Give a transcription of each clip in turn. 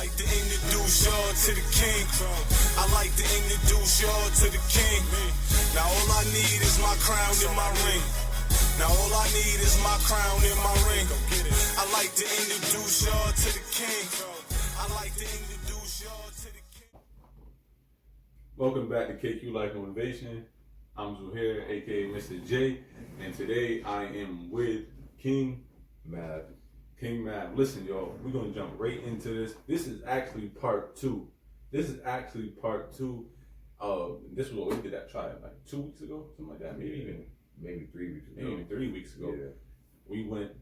like to introduce y'all to the king. I like to introduce y'all to the king. Now all I need is my crown and my ring. Now all I need is my crown and my ring. I like to introduce y'all to the king. I like to introduce y'all to the king. Welcome back to KQ Life Motivation. I'm Zuhair, aka Mr. J, and today I am with King Mav. King Mav. Listen, y'all, we're gonna jump right into this. This is actually part two. This is what we did that trial like 2 weeks ago, something like that. Maybe 3 weeks ago. Maybe even 3 weeks ago. Yeah. We went,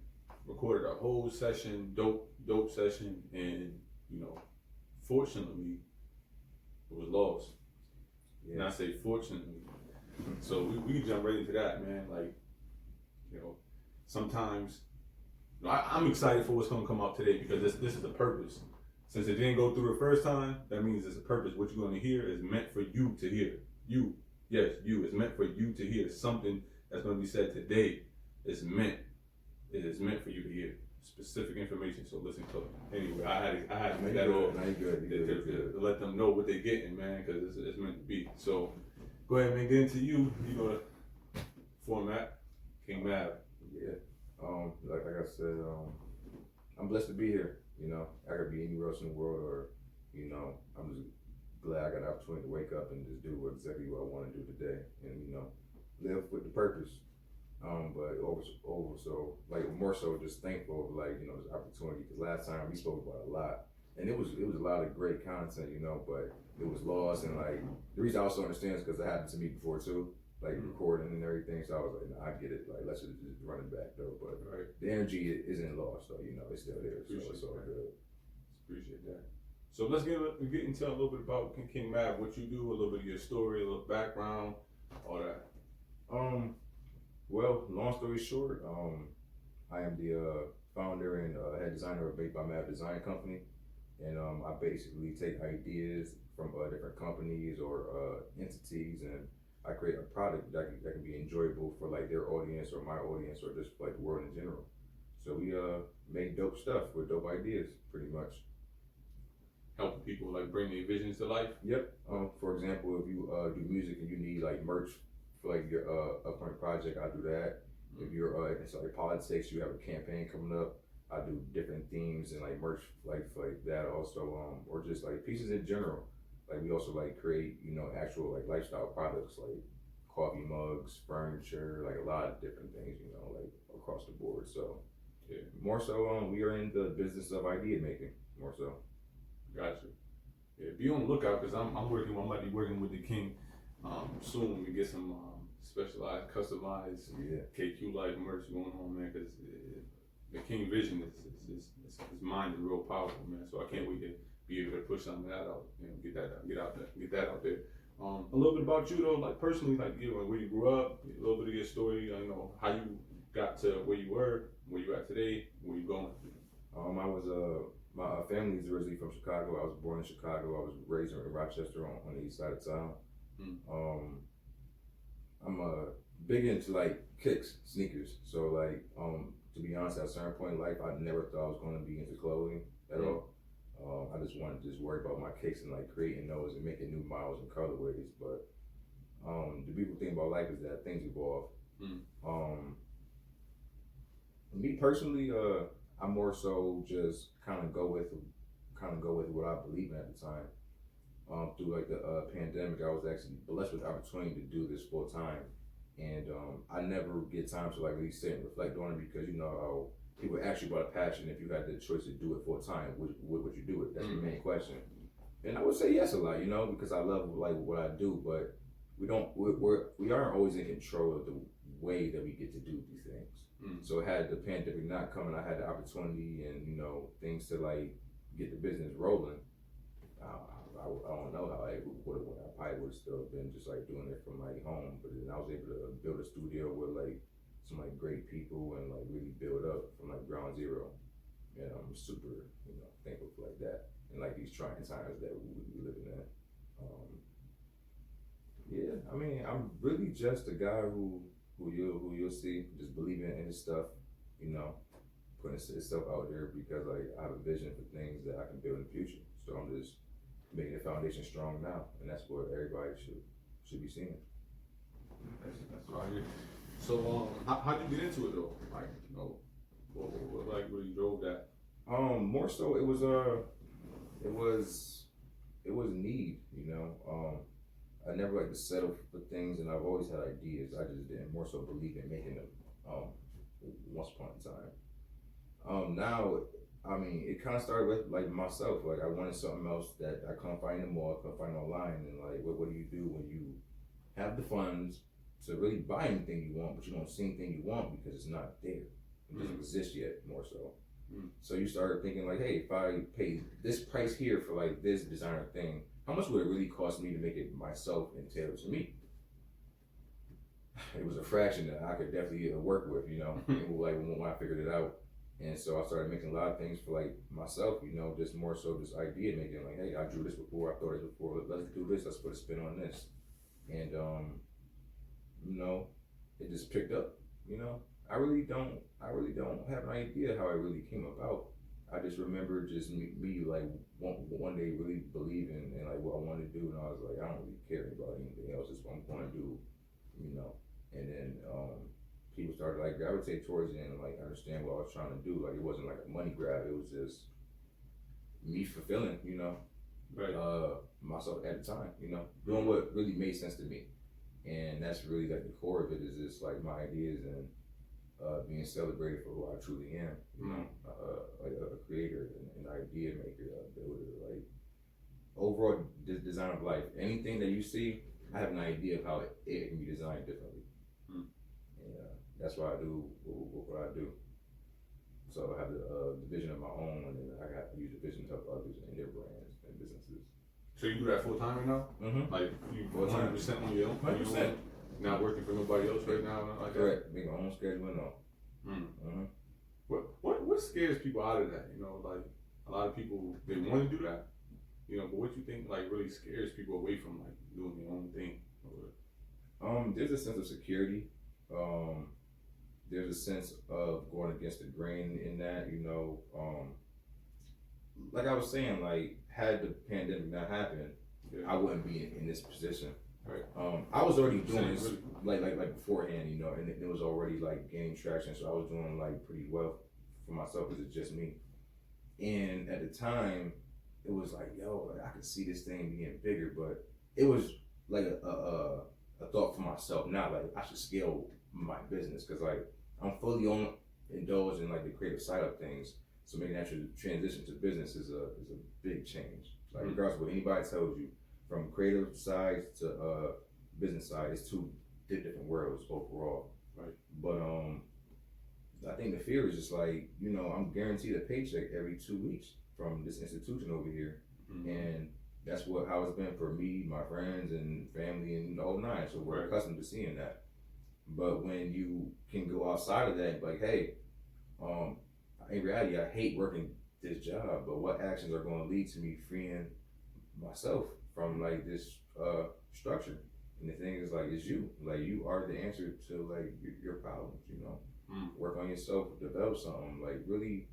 recorded a whole session, dope session, and fortunately, it was lost. Yeah. And I say fortunately. So we can jump right into that, man. Like, sometimes I'm excited for what's gonna come out today because this is a purpose. Since it didn't go through the first time, that means it's a purpose. What you're gonna hear is meant for you to hear. You. It's meant for you to hear. Something that's gonna be said today is meant. It is meant for you to hear. Specific information, so listen close. Anyway, I had to make that all to let them know what they're getting, man, because it's meant to be. So go ahead, man, get into you. You know the format. King Mav. Yeah. Like I said, I'm blessed to be here. I could be anywhere else in the world, or I'm just glad I got the opportunity to wake up and just do exactly what I want to do today, and live with the purpose. But more so just thankful of this opportunity, because last time we spoke about a lot, and it was a lot of great content, but it was lost, and the reason I also understand is because it happened to me before too, recording and everything. So I was like, nah, I get it. Let's just run it back though. But the energy isn't lost though. It's still there. So it's all good. Appreciate that. So let's get into a little bit about King Mav, what you do, a little bit of your story, a little background, all that. Well, long story short, I am the founder and head designer of Baked by Mav Design Company, and I basically take ideas from different companies or entities, and I create a product that can be enjoyable for their audience or my audience or just the world in general. So we make dope stuff with dope ideas, pretty much. Helping people bring their visions to life. Yep. For example, if you do music and you need merch for your upcoming project, I do that. If you're it's politics, you have a campaign coming up, I do different themes and merch for that also, or just pieces in general. We also create actual lifestyle products like coffee mugs, furniture, a lot of different things, across the board. So yeah, more so we are in the business of idea making, more so. Gotcha. Yeah, be on the lookout, because I might be working with the King soon. We get some specialized, customized KQ Life merch going on, man, because the King vision is mind is real powerful, man. So I can't wait to be able to push some of that out, get that out there. A little bit about you though, personally, where you grew up, a little bit of your story, how you got to where you were, where you at today, where you going. My family is originally from Chicago. I was born in Chicago. I was raised in Rochester on the east side of town. I'm big into kicks, sneakers. So to be honest, at a certain point in life, I never thought I was going to be into clothing at all. I just wanted to worry about my kicks and creating those and making new models and colorways. But the beautiful thing about life is that things evolve. Me personally, I more so just kind of go with what I believe in at the time. Through the pandemic, I was actually blessed with the opportunity to do this full time, and I never get time to really sit and reflect on it, because how people ask you about a passion. If you had the choice to do it full time, would you do it? That's the main question. And I would say yes a lot, because I love what I do, but we aren't always in control of the way that we get to do these things. So had the pandemic not come and I had the opportunity and things to get the business rolling, I don't know how I would have went. I probably would have still been just doing it from home. But then I was able to build a studio with some great people and really build up from ground zero. And I'm super thankful for that and these trying times that we living in. Yeah, I mean, I'm really just a guy who you'll see just believing in his stuff, putting himself out there, because I have a vision for things that I can build in the future. foundation strong now, and that's what everybody should be seeing. That's right. So, how'd you get into it though? Like, you know, what like really drove that? More so it was need, you know. I never like to settle for things, and I've always had ideas. I just didn't more so believe in making them. Once upon a time. Now, I mean, it kind of started with like myself. Like I wanted something else that I couldn't find in the mall, couldn't find online, and like, what do you do when you have the funds to really buy anything you want, but you don't see anything you want because it's not there. It doesn't exist yet, more so. So you started thinking like, hey, if I pay this price here for like this designer thing, how much would it really cost me to make it myself and tailored to me? It was a fraction that I could definitely work with, you know, like when I figured it out. And so I started making a lot of things for like myself, you know, just more so this idea making like, hey, I drew this before, I thought it before, let's do this, let's put a spin on this. And, you know, it just picked up, you know. I really don't have an idea how it really came about. I just remember just me like one day really believing in like what I wanted to do, and I was like, I don't really care about anything else. It's what I'm going to do, you know. And then people started like gravitate towards it and like understand what I was trying to do. Like it wasn't like a money grab. It was just me fulfilling, you know, Right. myself at the time, you know, doing what really made sense to me. And that's really like the core of it is just like my ideas and being celebrated for who I truly am, you know, like a creator, an idea maker, a builder, like overall design of life. Anything that you see, I have an idea of how it can be designed differently. And that's why I do what I do. So I have the vision of my own, and then I got to use the vision to help others in their brands and businesses. So you do that full time right now? Like you 100% on your own? 100%. Not working for nobody else right now? Like Correct. Make my own schedule and all. What scares people out of that? You know, like a lot of people, they want to do that, you know, but what you think like really scares people away from like doing their own thing? There's a sense of security. There's a sense of going against the grain in that, you know. Like I was saying, like had the pandemic not happened, I wouldn't be in this position. Right. I was already doing this like beforehand, you know, and it was already like gaining traction. So I was doing like pretty well for myself because it's just me. And at the time, it was like, yo, like I could see this thing being bigger, but it was like a thought for myself, not like I should scale my business because like I'm fully indulged in like the creative side of things. So making that transition to business is a big change. Like regardless of what anybody tells you. From creative side to business side, it's two different worlds overall. Right. But I think the fear is just like, you know, I'm guaranteed a paycheck every 2 weeks from this institution over here, and that's how it's been for me, my friends, and family, and the whole nine. So we're accustomed to seeing that. But when you can go outside of that, and be like, hey, in reality, I hate working this job, but what actions are going to lead to me freeing myself from like this structure? And the thing is like, it's you. Like you are the answer to like your problems, you know. Work on yourself, develop something, like really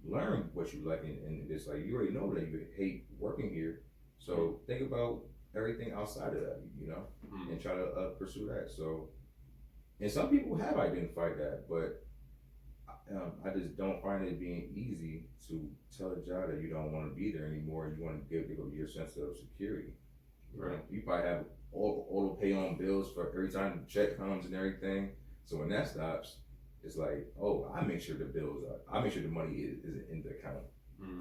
learn what you like, and it's like you already know that you hate working here. So think about everything outside of that, you know, and try to pursue that. So, and some people have identified that, but I just don't find it being easy to tell a job that you don't want to be there anymore. You want to give your sense of security. Right. You probably have auto pay on bills for every time the check comes and everything. So when that stops, it's like, oh, I make sure the money is in the account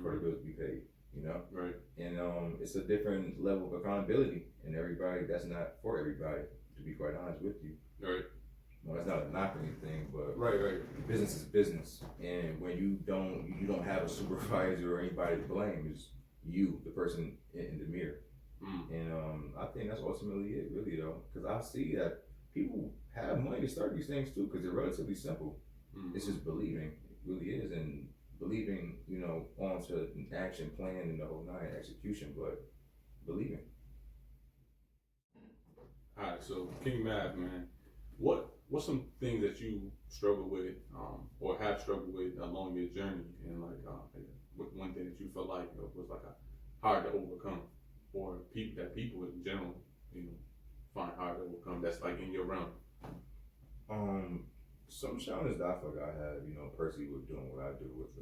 for the bills to be paid. You know. Right. And it's a different level of accountability, and everybody, that's not for everybody. To be quite honest with you. Right. Well, it's not a knock or anything, but business is business, and when you don't have a supervisor or anybody to blame, it's you, the person in the mirror. And I think that's ultimately it, really, though, because I see that people have money to start these things too, because they're relatively simple. It's just believing, it really is, and believing, you know, onto an action plan and the whole nine execution, but believing. All right, so King Mav, man, what's some things that you struggle with, or have struggled with along your journey, and like one thing that you felt like was like hard to overcome? or people in general, you know, find hard to overcome? That's like in your realm. Some challenges that I feel like I have, you know, personally with doing what I do with,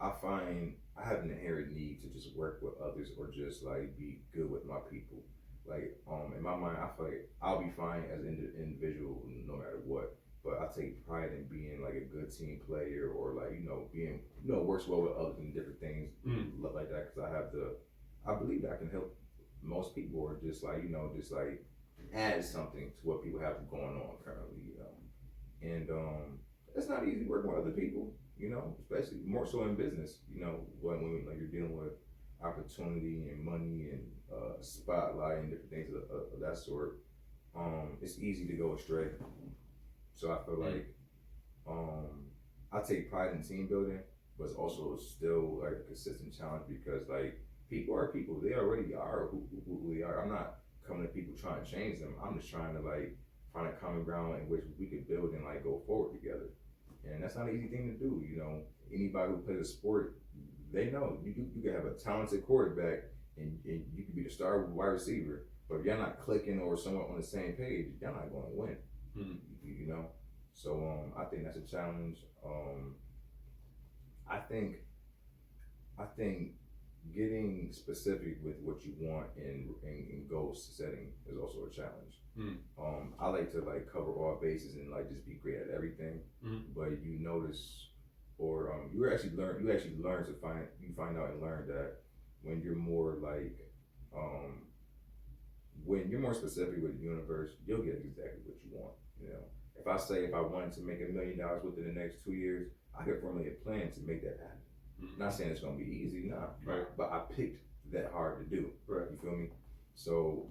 I find I have an inherent need to just work with others or just like be good with my people. Like, in my mind, I feel like I'll be fine as an individual no matter what. But I take pride in being like a good team player or like, you know, being, you know, works well with others and different things like that. Cause I believe that I can help most people or just like, you know, just like add something to what people have going on currently, you know. And it's not easy working with other people, you know, especially more so in business, you know, when like you're dealing with opportunity and money and spotlight and different things of that sort. It's easy to go astray. So I feel like I take pride in team building, but it's also still like a consistent challenge because like people are people. They already are who they are. I'm not coming to people trying to change them. I'm just trying to like find a common ground in which we could build and like go forward together. And that's not an easy thing to do. You know, anybody who plays a sport, they know you can have a talented quarterback and you can be the star wide receiver. But if you're not clicking or somewhat on the same page, you're not going to win. You know, so I think that's a challenge. I think getting specific with what you want in goal setting is also a challenge. I like to like cover all bases and like just be great at everything, but you notice or you actually learn to find out and learn that when you're more like when you're more specific with the universe, you'll get exactly what you want. You know, if I wanted to make $1 million within the next 2 years, I could formulate a plan to make that happen. Not saying it's gonna be easy, Right. but I picked that hard to do. Right. You feel me? So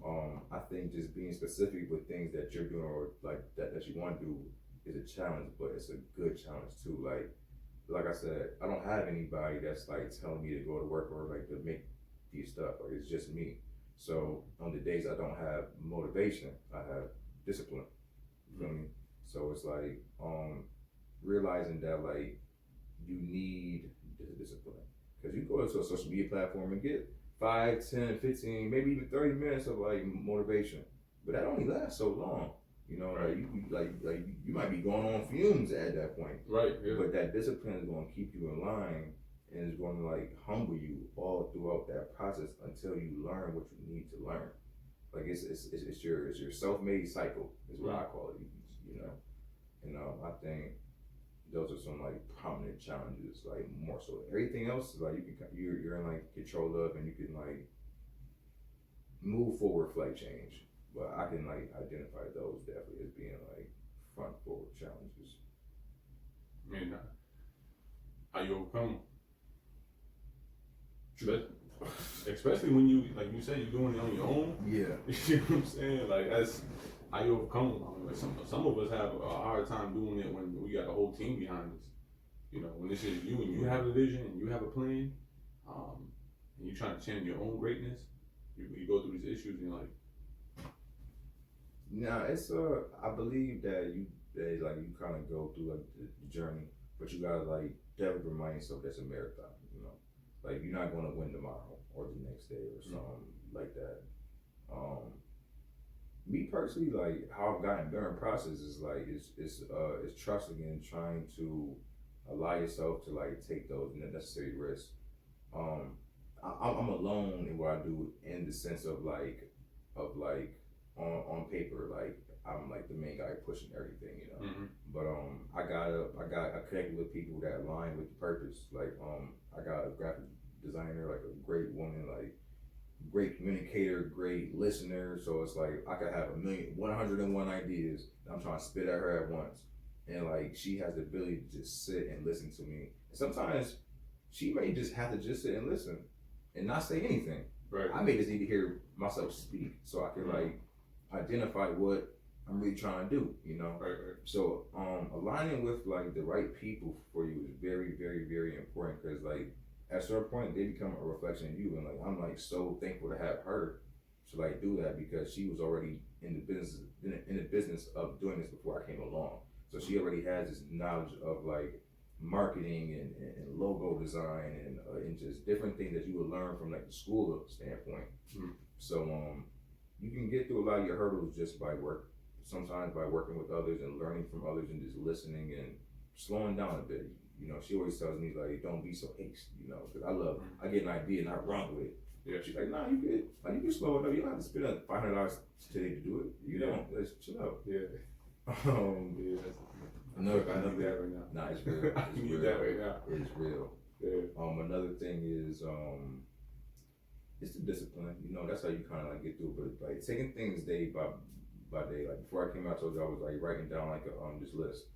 I think just being specific with things that you're doing or like that you want to do is a challenge, but it's a good challenge too. Like I said, I don't have anybody that's like telling me to go to work or like to make these stuff. Like it's just me. So on the days I don't have motivation, I have discipline. You feel me? So it's like realizing that like you need discipline. Because you go to a social media platform and get 5, 10, 15, maybe even 30 minutes of like motivation. But that only lasts so long. You know, right. like you might be going on fumes at that point. Right. Yeah. But that discipline is going to keep you in line and is going to like humble you all throughout that process until you learn what you need to learn. Like it's your self-made cycle is what I call it. You know, and I think those are some like prominent challenges. Like more so, everything else like you're in like control of, and you can like move forward, flight change. But I can like identify those definitely as being like front forward challenges. I mean, how you overcome them? Especially when you, like you said, you're doing it on your own. Yeah. You know what I'm saying? Like that's how you overcome them. I mean, like some of us have a hard time doing it when we got a whole team behind us. You know, when it's just you and you have a vision and you have a plan, and you're trying to channel your own greatness, you go through these issues and you're like, nah, it's I believe that you kind of go through like the journey, but you gotta like definitely remind yourself that's a marathon. You know, like you're not gonna win tomorrow or the next day or something like that. Me personally, like how I've gotten better in process is like it's trusting and trying to allow yourself to like take those necessary risks. I'm alone in what I do in the sense of like on paper, like I'm like the main guy pushing everything, you know. But I connected with people that align with the purpose. Like I got a graphic designer, like a great woman, like great communicator, great listener. So it's like I could have 101 ideas that I'm trying to spit at her at once. And like she has the ability to just sit and listen to me. And sometimes she may just have to just sit and listen and not say anything. right. I may just need to hear myself speak so I can like identify what I'm really trying to do, you know? Right. So aligning with like the right people for you is very, very, very important because like at a certain point they become a reflection of you, and like I'm like so thankful to have her to like do that because she was already in the business of doing this before I came along. So she already has this knowledge of like marketing and logo design and just different things that you would learn from like the school standpoint. So you can get through a lot of your hurdles just by sometimes by working with others and learning from others and just listening and slowing down a bit. You know, she always tells me like, don't be so hasty, you know, because I get an idea and I run with it. Yeah. She's like, nah, you can slow it up. You don't have to spend $500 today to do it. You don't. Let's chill out. Yeah. Yeah. I need that right now. Nah, it's real. I need that right now. It's real. Yeah. Another thing is it's the discipline. You know, that's how you kind of like get through it. But like taking things day by day. Like before I came out, I told you I was like writing down like this list.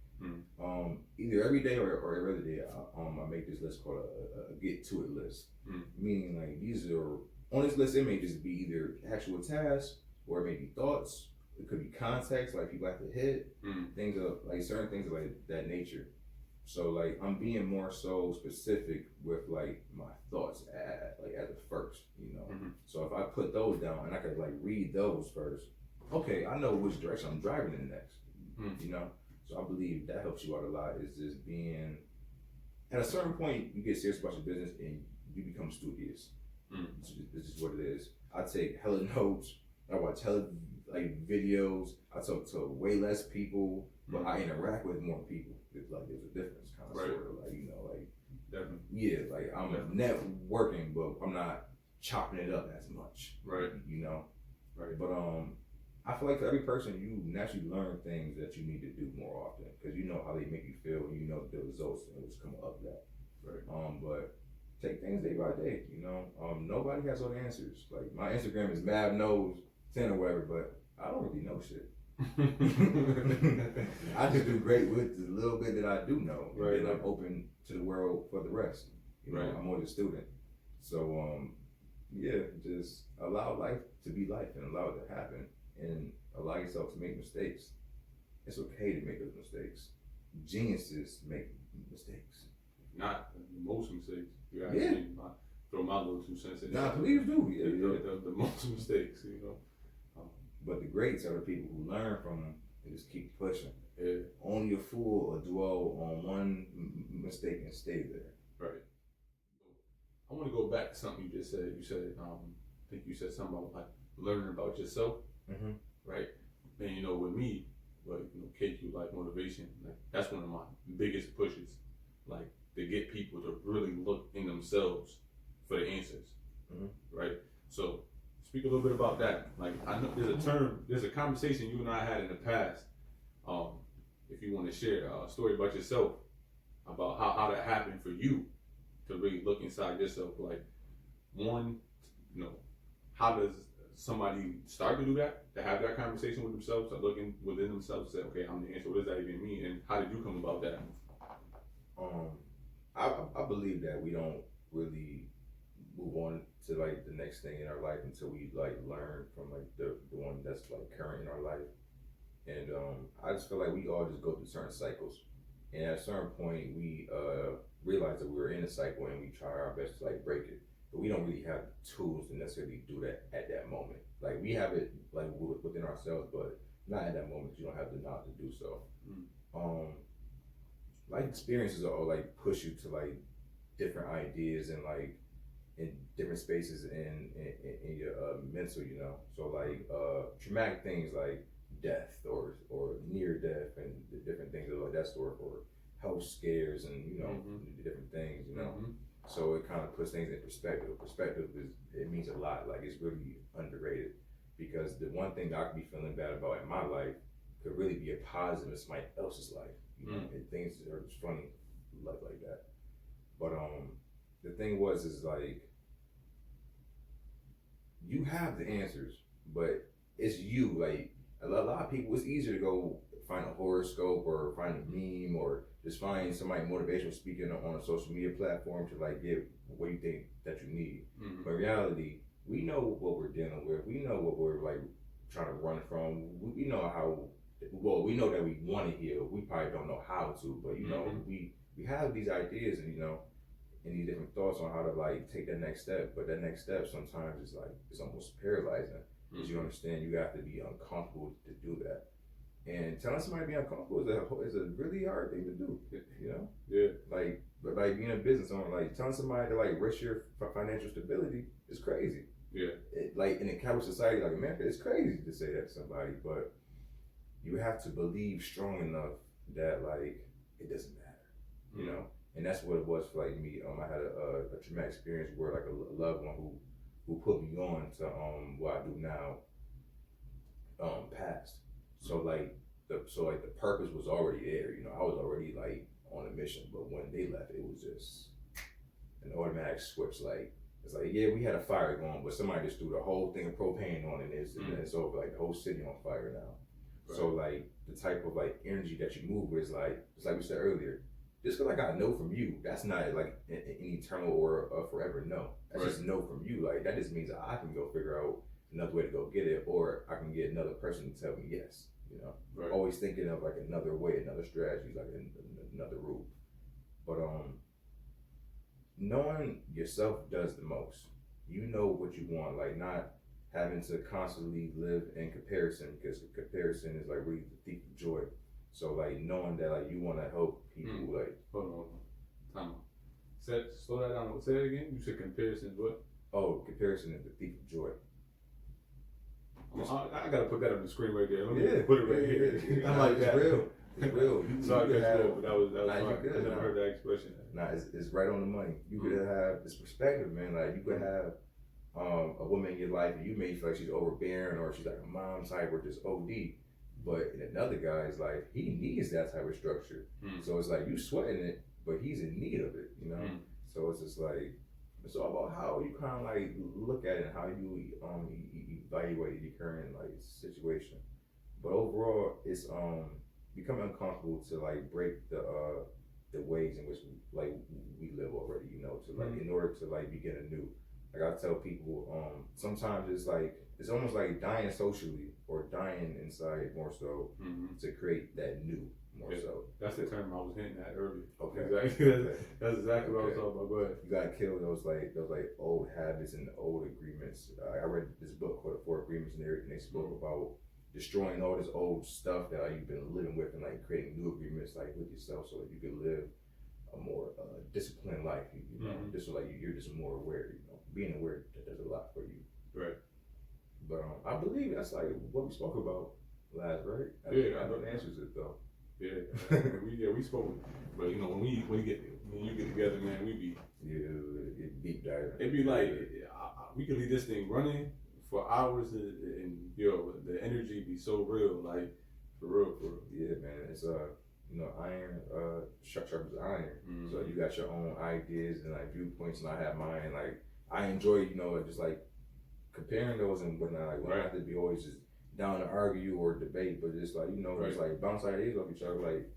Either every day or every other day, I make this list called a get to it list. Meaning like these are on this list. It may just be either actual tasks or it may be thoughts. It could be context, like people have to hit things of like certain things of like that nature. So like I'm being more so specific with like my thoughts at the first, you know. So if I put those down and I could like read those first, okay, I know which direction I'm driving in next, you know. So I believe that helps you out a lot. Is just being at a certain point you get serious about your business and you become studious. This is what it is. I take hella notes. I watch hella like videos. I talk to way less people, but I interact with more people. It's like there's a difference, kind of sort of like, you know, like definitely. Yeah, like I'm networking, but I'm not chopping it up as much. Right. You know. Right. But I feel like for every person, you naturally learn things that you need to do more often because you know how they make you feel and you know the results and what's coming up that. Right. But take things day by day. You know, nobody has all the answers. Like my Instagram is Mav knows 10 or whatever, but I don't really know shit. I just do great with the little bit that I do know, and then I'm open to the world for the rest. You know, I'm more the student. So yeah, just allow life to be life and allow it to happen, and allow yourself to make mistakes. It's okay to make those mistakes. Geniuses make mistakes. Not most mistakes. You Yeah. Throw my little 2 cents in. Nah, please do. The most mistakes, you know. But the greats are the people who learn from them and just keep pushing. Yeah. Only a fool will dwell on one mistake and stay there. Right. I want to go back to something you just said. You said, I think you said something about like learning about yourself, right? And you know, with me, like KQ like motivation, like that's one of my biggest pushes, like to get people to really look in themselves for the answers, right? So speak a little bit about that. Like I know there's a conversation you and I had in the past. If you want to share a story about yourself, about how that happened for you to really look inside yourself. Like one, how does somebody start to do that? To have that conversation with themselves, or looking within themselves, say, okay, I'm the answer. What does that even mean? And how did you come about that? I believe that we don't really move on to like the next thing in our life until we like learn from like the one that's like current in our life. And I just feel like we all just go through certain cycles, and at a certain point we realize that we're in a cycle and we try our best to like break it, but we don't really have tools to necessarily do that at that moment. Like we have it like within ourselves, but not at that moment. You don't have the knowledge to do so. Life experiences are all like push you to like different ideas and like in different spaces in your mental, So like traumatic things like death or near death and the different things like that sort, or health scares and the different things, So it kind of puts things in perspective. Perspective it means a lot. Like it's really underrated, because the one thing that I could be feeling bad about in my life could really be a positive in somebody else's life. And things are just funny like that. But the thing is like you have the answers, but it's you. Like a lot of people, it's easier to go find a horoscope or find a meme or just find somebody motivational speaking on a social media platform to like get what you think that you need. But in reality, we know what we're dealing with. We know what we're like trying to run from. We know how. Well, we know that we want to heal. We probably don't know how to, but we have these ideas and and these different thoughts on how to like take that next step. But that next step sometimes is like it's almost paralyzing, because you understand you have to be uncomfortable to do that. And telling somebody to be uncomfortable is a really hard thing to do. You know? Yeah. But being a business owner, like telling somebody to like risk your financial stability is crazy. Yeah. In a capitalist society like America, it's crazy to say that to somebody, but you have to believe strong enough that like it doesn't matter, you know. And that's what it was for like me. I had a traumatic experience where like a loved one who put me on to what I do now passed. So like the purpose was already there, you know. I was already like on a mission, but when they left, it was just an automatic switch. Like it's like, yeah, we had a fire going, but somebody just threw the whole thing of propane on, and it's over. Like the whole city on fire now. Right. So like the type of like energy that you move with is like, just like we said earlier, just because like I know from you, that's not like an eternal or a forever no. That's just no from you. Like that just means I can go figure out another way to go get it, or I can get another person to tell me yes. You know, always thinking of like another way, another strategy, like another route. But knowing yourself does the most. You know what you want, like not having to constantly live in comparison, because comparison is like really the thief of joy. So like knowing that like you want to help people, like hold on, time out. Slow that down. Say that again. You said comparison is what? Oh, comparison is the thief of joy. I gotta put that on the screen right there. Let me put it right here. I like that. It's real. It's real. Sorry, but that was fine. I never heard that expression. Nah, it's right on the money. You could have this perspective, man. Like you could have a woman in your life, and you may feel like she's overbearing, or she's like a mom type, or just OD. But in another guy's life, he needs that type of structure. So it's like you sweating it, but he's in need of it. You know. So it's just like it's all about how you kind of like look at it and how you evaluate your current like situation. But overall, it's becoming uncomfortable to like break the ways in which we live already, you know, to like in order to like begin anew. Like I tell people, sometimes it's almost like dying socially or dying inside more so to create that new more so. That's the term I was hinting at earlier. Okay. Exactly. That's exactly what I was talking about. Go ahead. You gotta kill those old habits and old agreements. I read this book called The 4 Agreements, and they spoke about destroying all this old stuff that like, you've been living with, and like creating new agreements like with yourself, so that you can live a more disciplined life. You know, just so like you're just more aware. You know, being aware that does a lot for you. Right. But I believe that's like what we spoke about last, right? I know the answers it though. Yeah, we spoke. But you know, when you get together, man, we be it deep dive. It'd be like we could leave this thing running for hours, and yo, the energy be so real, like for real. Yeah, man, it's you know, iron sharpens iron. So you got your own ideas and like viewpoints, and I have mine. Like I enjoy, you know, just like comparing those and whatnot. Like we don't have to be always just down to argue or debate, but just like, you know, just like bounce ideas off each other. Like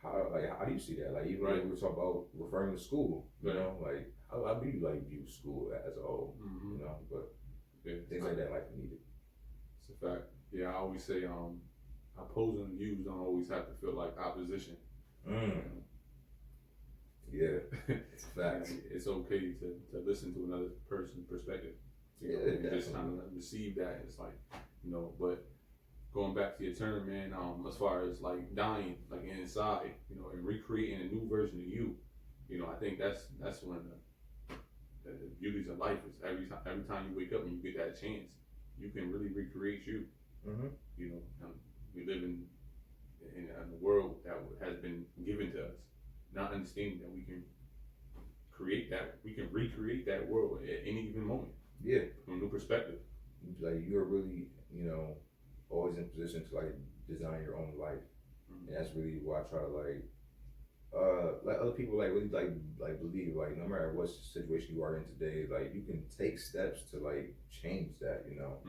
how do you see that? Like even when we talk about referring to school, you know, like how do you like view school as a whole? You know, but things like that like needed. It's a fact. Yeah, I always say opposing views don't always have to feel like opposition. Yeah, it's a fact. It's okay to listen to another person's perspective. You know, just kind of receive that. It's like, you know, but going back to your term, man, as far as like dying, like inside, you know, and recreating a new version of you, you know, I think that's when the beauties of life is every time you wake up and you get that chance, you can really recreate you. You know, we live in a world that has been given to us, not understanding that we can recreate that world at any given moment. Yeah, from a new perspective. Like you're really, you know, always in position to like design your own life, and that's really why I try to like other people like really like believe like no matter what situation you are in today, like you can take steps to like change that, you know.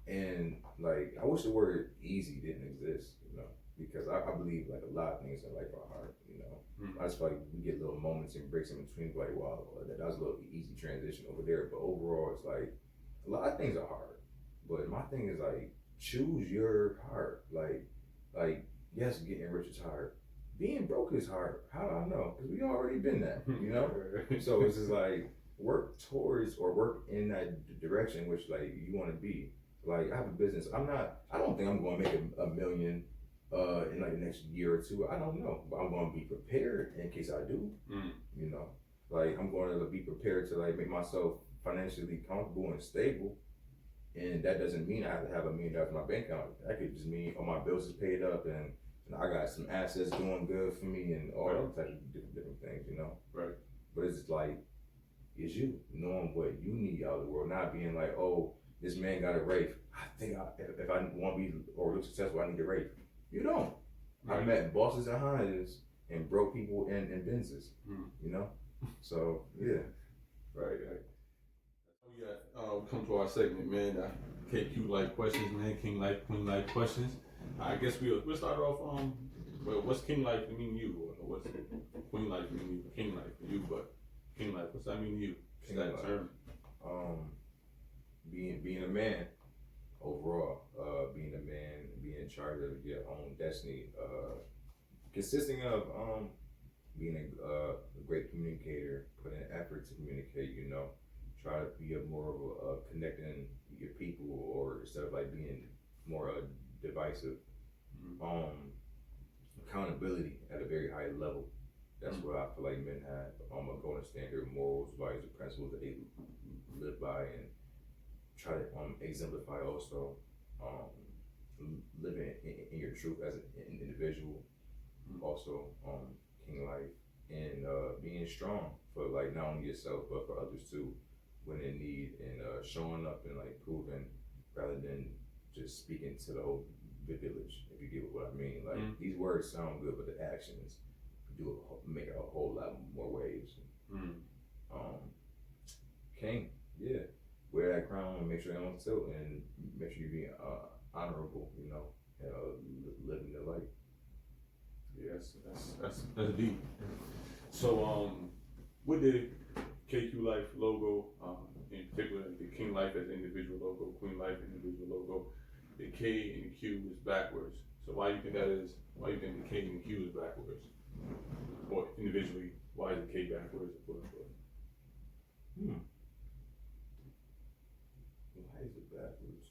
And like I wish the word easy didn't exist, you know, because I believe like a lot of things in life are hard, you know. I just feel like we get little moments and breaks in between, like wow, that was a little easy transition over there, but overall it's like a lot of things are hard. But my thing is like choose your heart. Like yes, getting rich is hard. Being broke is hard. How do I know? Because we already been that, you know. So it's just like work towards or work in that direction which like you want to be. Like I have a business. I don't think I'm going to make a million in like the next year or two. I don't know, but I'm going to be prepared in case I do. You know, like I'm going to be prepared to like make myself financially comfortable and stable. And that doesn't mean I have to have $1,000,000 in my bank account. That could just mean all my bills is paid up and I got some assets doing good for me and all Right. those types of different things, you know. Right. But it's just like, it's you knowing what you need out of the world, not being like, oh, this man got a rape. I think if I want to be or look successful, I need a rape. You don't. Right. I met bosses and Hondas and broke people in Benzes, you know. So yeah. Right. We come to our segment, man. KQ life questions, man. King life, queen life questions. I guess we'll start off. Well, what's king life mean to you, or what's queen life mean to you? King life for you, but king life, what's that mean to you? King that life. term? Being a man overall, being a man, being in charge of your own destiny, consisting of being a great communicator, putting in effort to communicate, you know, try to be a more of a connecting your people, or instead of like being more divisive. Accountability at a very high level. That's what I feel like men have. A golden standard, morals, values, and principles that they live by and try to exemplify also. Living in your truth as an individual, also king life, and being strong for like not only yourself but for others too when in need, and showing up and like proving rather than just speaking to the whole village, if you get what I mean. Like these words sound good, but the actions make a whole lot more waves. King, yeah, wear that crown and make sure you're on tilt and make sure you're being honorable, you know, and living your life. Yes, that's deep. So with the KQ Life logo, in particular the King Life as individual logo, Queen Life individual logo, the K and the Q is backwards. So why do you think that is? Why do you think the K and the Q is backwards? Or individually, why is the K backwards? Why is it backwards?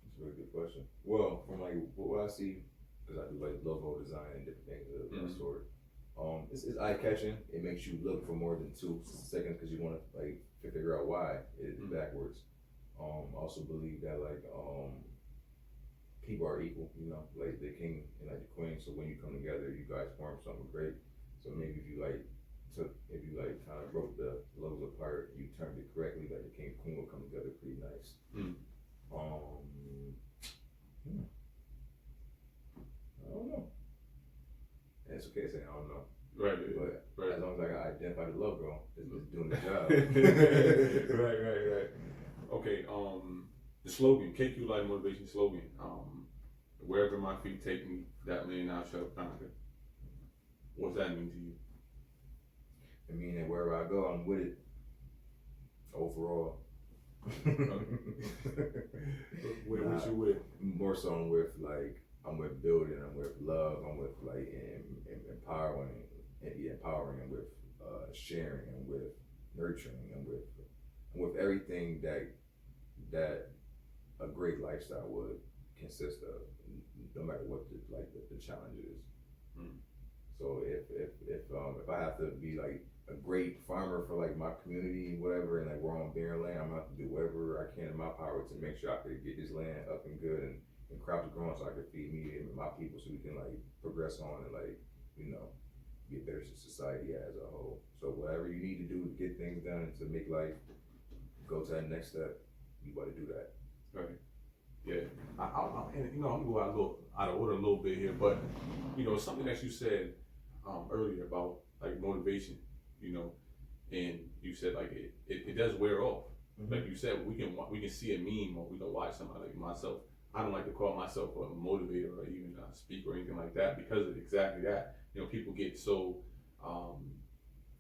That's a really good question. Well, from like what I see, because I do like logo design and different things of that sort. It's eye catching. It makes you look for more than 2 seconds because you want to like figure out why it's backwards. I also believe that like people are equal, you know, like the king and like the queen. So when you come together, you guys form something great. So maybe if you kind of broke the logos apart, you turned it correctly, like the king and queen will come together pretty nice. I don't know. And it's okay to say I don't know. Right. But as long as I can identify the logo, it's doing the job. Right. Okay, the slogan, KQ Life Motivation slogan, wherever my feet take me, that land I shall conquer. What's that mean to you? I mean that wherever I go, I'm with it. Overall. What you with? More so I'm with building, I'm with love, I'm with like empowering, I'm with sharing, I'm with nurturing, I'm with everything that a great lifestyle would consist of, no matter what the challenge is. So if I have to be like a great farmer for like my community, whatever, and like we're on barren land, I'm gonna have to do whatever I can in my power to make sure I could get this land up and good and crops growing so I could feed me and my people so we can like progress on and like, you know, be a better society as a whole. So whatever you need to do to get things done to make life go to that next step, you gotta do that. Right. Yeah. And you know, I'm going to go out of order a little bit here, but you know, something that you said earlier about like motivation, you know, and you said like it does wear off. Like you said, we can see a meme or we can watch somebody like myself. I don't like to call myself a motivator or even a speaker or anything like that because of exactly that. You know, people get so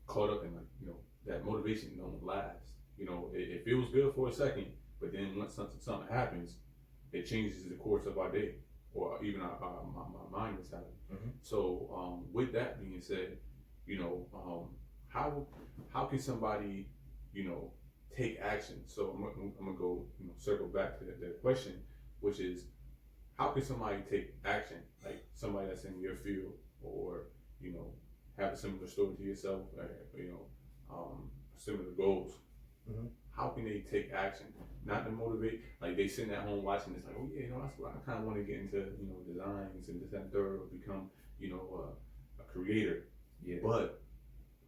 caught up in like, you know, that motivation don't last. You know, it feels good for a second, but then once something happens, it changes the course of our day or even my mind is having. So with that being said, you know, how can somebody, you know, take action? So I'm gonna go, you know, circle back to the question, which is how can somebody take action? Like somebody that's in your field, or you know, have a similar story to yourself, or, you know, similar goals. Mm-hmm. How can they take action? Not to motivate, like they sitting at home watching this, like, oh yeah, you know, that's what I kind of want to get into, you know, designs and this and third, or become, you know, a creator. Yeah. But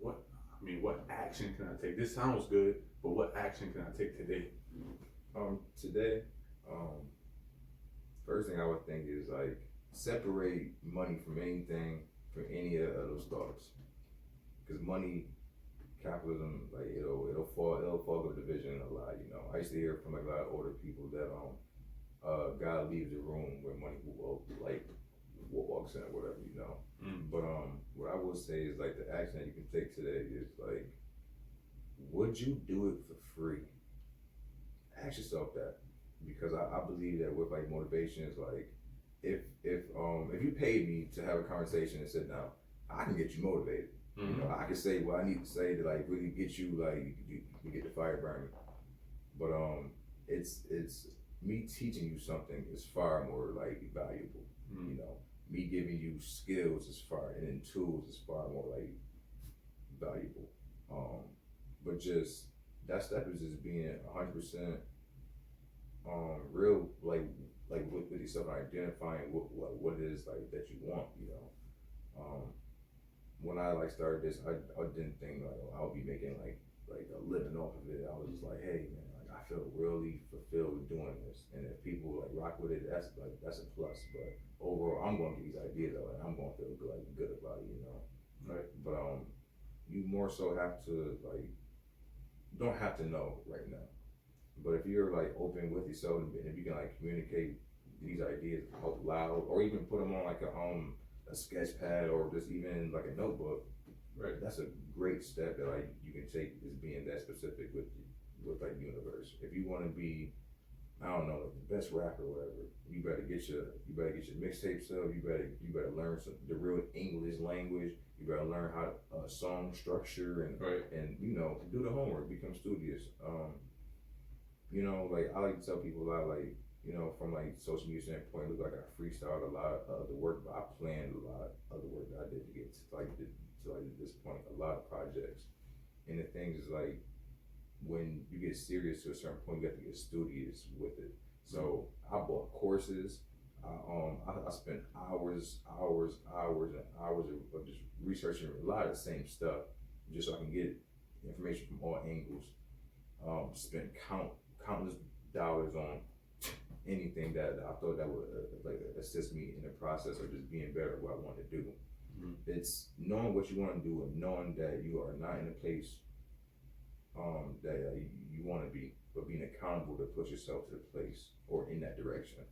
what action can I take? This sounds good, but what action can I take today? Today, first thing I would think is like separate money from anything, from any of those thoughts, because money, capitalism, like it'll fall of division a lot. You know, I used to hear from like a lot of older people that God leaves the room where money walks in or whatever, you know. But what I will say is like the action that you can take today is like, would you do it for free? Ask yourself that, because I believe that with like motivation is like, if you paid me to have a conversation and sit down, I can get you motivated. You know, I can say what I need to say to like really get you like you get the fire burning. But it's me teaching you something is far more like valuable. You know, me giving you skills is far, and then tools is far more like valuable. But just that step is just being 100% real, like with yourself, and identifying what it is like that you want. You know, when I like started this, I didn't think like I'll be making like a living off of it. I was just like, hey man, like I feel really fulfilled doing this, and if people like rock with it, that's a plus. But overall, I'm going to get these ideas out, and I'm going to feel good about it, you know. Right. But you more so have to like, you don't have to know right now. But if you're like open with yourself, and if you can like communicate these ideas out loud, or even put them on like a sketch pad, or just even like a notebook, right? That's a great step that like you can take, is being that specific with like universe. If you want to be, I don't know, like the best rapper or whatever, you better get your mixtapes up. You better learn the real English language. You better learn how song structure and right. and you know, do the homework, become studious. You know, like I like to tell people a lot, like, you know, from like social media standpoint, it look like I freestyled a lot of the work, but I planned a lot of the work that I did to get to this point, a lot of projects. And the thing is like, when you get serious to a certain point, you have to get studious with it. So I bought courses. I spent hours and hours of just researching a lot of the same stuff, just so I can get information from all angles. Spent countless dollars on anything that I thought that would like assist me in the process of just being better at what I want to do. It's knowing what you want to do, and knowing that you are not in a place that you want to be, but being accountable to push yourself to the place or in that direction.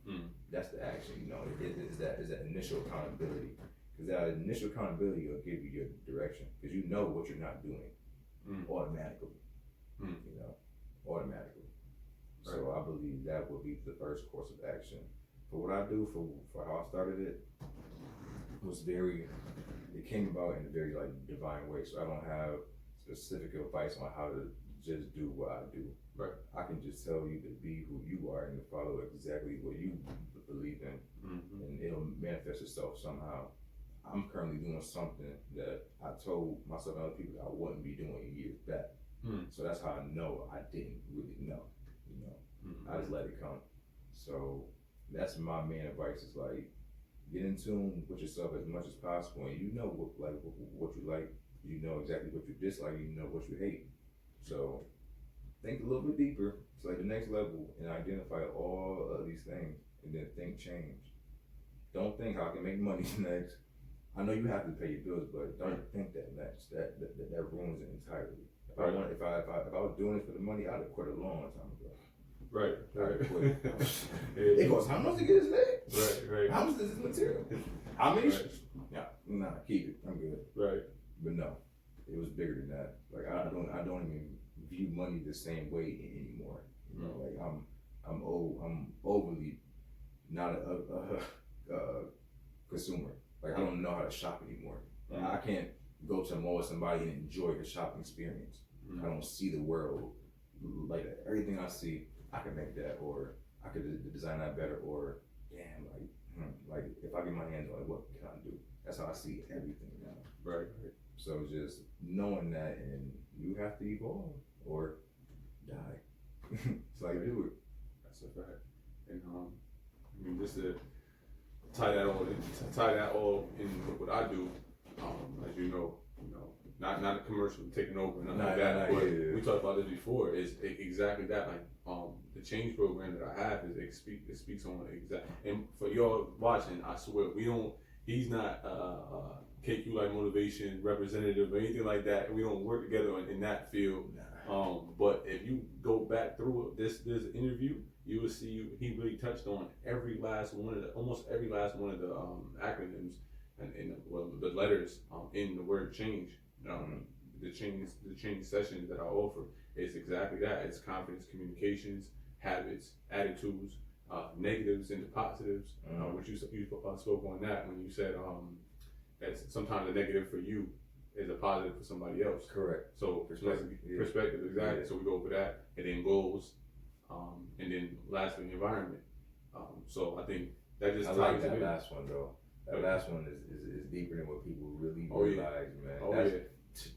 That's the action. You know, is that initial accountability, because that initial accountability will give you your direction, because you know what you're not doing automatically. You know, automatically. Right. So I believe that would be the first course of action. For what I do, for how I started it, it came about in a very like divine way. So I don't have specific advice on how to just do what I do. Right. I can just tell you to be who you are and to follow exactly what you believe in, and it'll manifest itself somehow. I'm currently doing something that I told myself and other people that I wouldn't be doing years back. So that's how I know I didn't really know. You know, I just let it come. So that's my main advice, is like, get in tune with yourself as much as possible, and you know what you like, you know exactly what you dislike, you know what you hate. So think a little bit deeper to like the next level and identify all of these things, and then think change. Don't think how I can make money next. I know you have to pay your bills, but don't think that next. That ruins it entirely. If I was doing it for the money, I'd have quit a long time ago. Right. It goes, how much to get his leg? Right. How much is this material? How many? Right. Nah, keep it. I'm good. Right. But no, it was bigger than that. Like I don't even view money the same way anymore. You know, like I'm overly not a consumer. Like I don't know how to shop anymore. Like, I can't go to a mall with somebody and enjoy the shopping experience. I don't see the world like that. Everything I see, I can make that, or I could design that better, or damn, like like if I get my hands on it, what can I do? That's how I see everything now. Right. So just knowing that, and you have to evolve or die. So I do it. That's a fact. And I mean, just to tie that all in with what I do, as you know, not a commercial taking over, nothing like that. But we talked about this before. Is exactly that. Like the change program that I have is it speaks on exact. And for y'all watching, I swear we don't. He's not KQ like motivation representative or anything like that. We don't work together in that field. But if you go back through this interview, you will see he really touched on almost every last one of the acronyms and the letters in the word change. The change sessions that I offer is exactly that. It's confidence, communications, habits, attitudes, negatives into positives. Which you spoke on that when you said that sometimes a negative for you is a positive for somebody else. Correct. So perspective, exactly. So we go over that, and then goals, and then lastly environment. So I think that just ties like that in. last one though. That last one is deeper than what people really realize, man.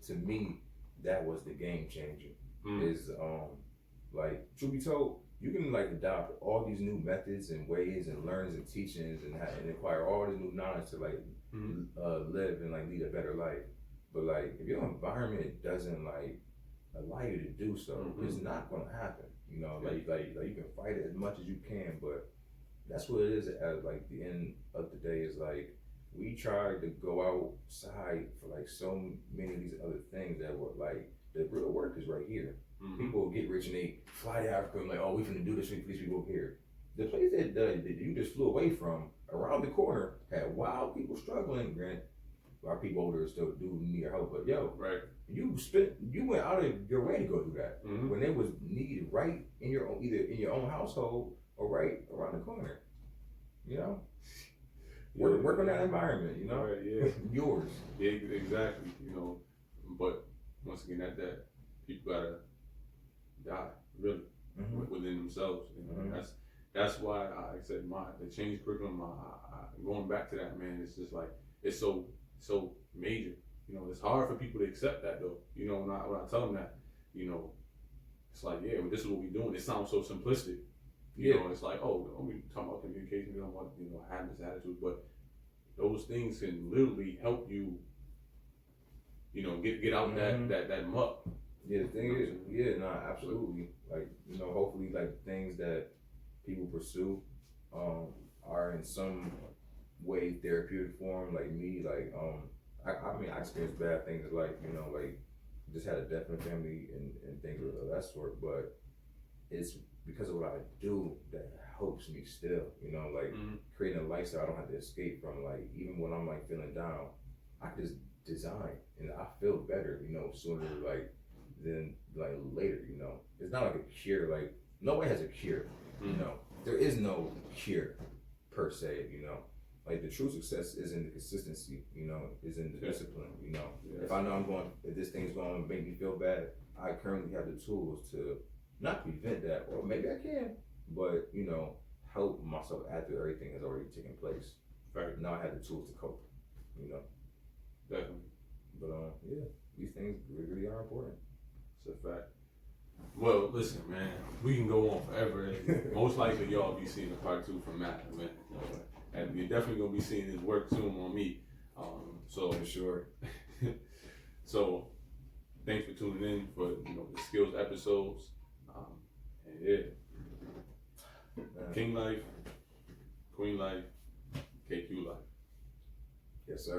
To me, that was the game changer. Is like truth be told, you can like adopt all these new methods and ways and learns and teachings and acquire all this new knowledge to like live and like lead a better life. But like if your environment doesn't like allow you to do so, it's not gonna happen. You know, like you can fight it as much as you can, but that's what it is at like the end of the day is like we tried to go outside for like so many of these other things that were like the real work is right here. People get rich and they fly to Africa and like, oh, we finna do this for these people over here. The place that you just flew away from around the corner had wild people struggling. Granted, our people over there still do need help, but yo, you went out of your way to go do that when it was needed right in your own, either in your own household or right around the corner. You know, work on that environment. You know, yours. Yeah, exactly. You know, but once again, that people gotta die really within themselves. You know, that's why I said the change curriculum. Going back to that, man, it's just like it's so major. You know, it's hard for people to accept that though. You know, when I tell them that, you know, it's like, yeah, well, this is what we're doing. It sounds so simplistic. You know, it's like, oh, we talking about communication, we don't want, habits, attitudes, but those things can literally help you, get out that muck. Yeah, the thing is, absolutely. Like, hopefully, like things that people pursue, are in some way therapeutic form. Like me, like, I mean, I experienced bad things in life, like just had a death in the family and things of that sort, but it's because of what I do that helps me still, like creating a lifestyle I don't have to escape from. Like, even when I'm like feeling down, I can just design and I feel better, sooner than later, It's not like a cure, like nobody has a cure, There is no cure per se, Like the true success is in the consistency, is in the discipline, If I know if this thing's going to make me feel bad, I currently have the tools to not prevent that, or maybe I can, but help myself after everything has already taken place. Right. Now I have the tools to cope, Definitely. But these things really are important. It's a fact. Well, listen, man, we can go on forever. And most likely, y'all be seeing a part 2 from Matt, man. And you're definitely gonna be seeing his work soon on me. So for sure. So thanks for tuning in for the skills episodes. And King life, Queen life, KQ life. Yes, sir.